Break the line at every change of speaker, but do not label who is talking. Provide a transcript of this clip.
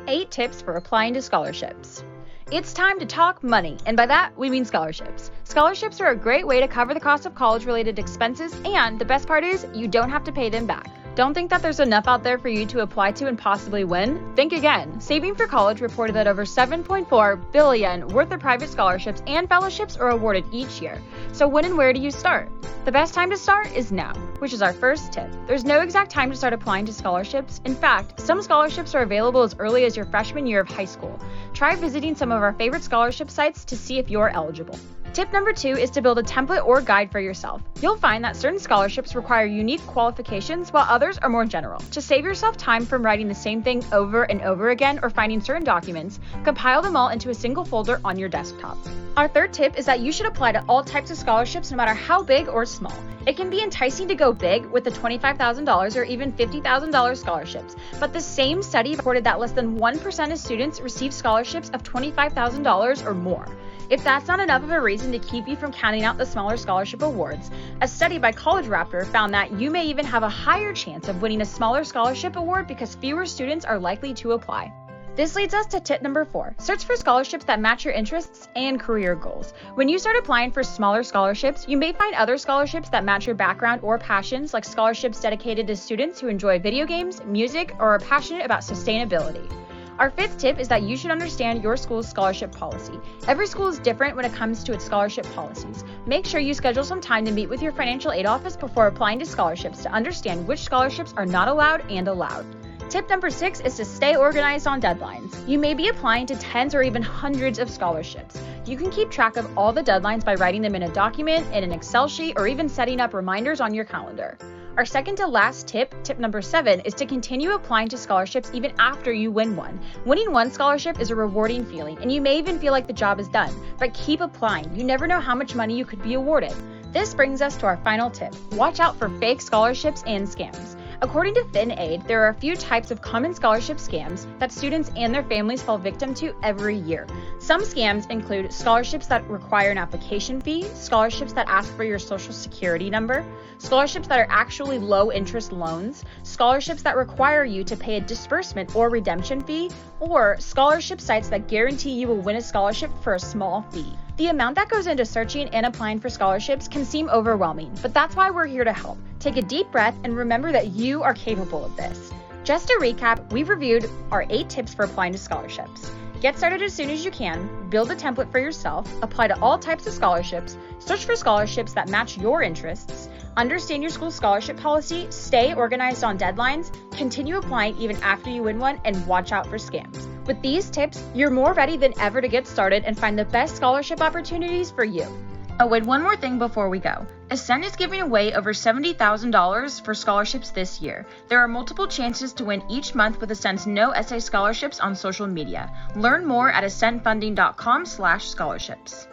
8 tips for applying to scholarships. It's time to talk money, and by that, we mean scholarships. Scholarships are a great way to cover the cost of college-related expenses, and the best part is, you don't have to pay them back. Don't think that there's enough out there for you to apply to and possibly win? Think again. Saving for College reported that over $7.4 billion worth of private scholarships and fellowships are awarded each year. So when and where do you start? The best time to start is now, which is our first tip. There's no exact time to start applying to scholarships. In fact, some scholarships are available as early as your freshman year of high school. Try visiting some of our favorite scholarship sites to see if you're eligible. Tip number 2 is to build a template or guide for yourself. You'll find that certain scholarships require unique qualifications while others are more general. To save yourself time from writing the same thing over and over again or finding certain documents, compile them all into a single folder on your desktop. Our third tip is that you should apply to all types of scholarships no matter how big or small. It can be enticing to go big with the $25,000 or even $50,000 scholarships, but the same study reported that less than 1% of students receive scholarships of $25,000 or more. If that's not enough of a reason to keep you from counting out the smaller scholarship awards, a study by College Raptor found that you may even have a higher chance of winning a smaller scholarship award because fewer students are likely to apply. This leads us to tip number 4. Search for scholarships that match your interests and career goals. When you start applying for smaller scholarships, you may find other scholarships that match your background or passions, like scholarships dedicated to students who enjoy video games, music, or are passionate about sustainability. Our 5th tip is that you should understand your school's scholarship policy. Every school is different when it comes to its scholarship policies. Make sure you schedule some time to meet with your financial aid office before applying to scholarships to understand which scholarships are not allowed and allowed. Tip number 6 is to stay organized on deadlines. You may be applying to tens or even hundreds of scholarships. You can keep track of all the deadlines by writing them in a document, in an Excel sheet, or even setting up reminders on your calendar. Our second to last tip, tip number 7, is to continue applying to scholarships even after you win one. Winning one scholarship is a rewarding feeling, and you may even feel like the job is done, but keep applying. You never know how much money you could be awarded. This brings us to our final tip. Watch out for fake scholarships and scams. According to FinAid, there are a few types of common scholarship scams that students and their families fall victim to every year. Some scams include scholarships that require an application fee, scholarships that ask for your social security number, scholarships that are actually low-interest loans, scholarships that require you to pay a disbursement or redemption fee, or scholarship sites that guarantee you will win a scholarship for a small fee. The amount that goes into searching and applying for scholarships can seem overwhelming, but that's why we're here to help. Take a deep breath and remember that you are capable of this. Just to recap, we've reviewed our 8 tips for applying to scholarships. Get started as soon as you can, build a template for yourself, apply to all types of scholarships, search for scholarships that match your interests, understand your school's scholarship policy, stay organized on deadlines, continue applying even after you win one, and watch out for scams. With these tips, you're more ready than ever to get started and find the best scholarship opportunities for you. Oh, and one more thing before we go. Ascent is giving away over $70,000 for scholarships this year. There are multiple chances to win each month with Ascent's No Essay Scholarships on social media. Learn more at ascentfunding.com/scholarships.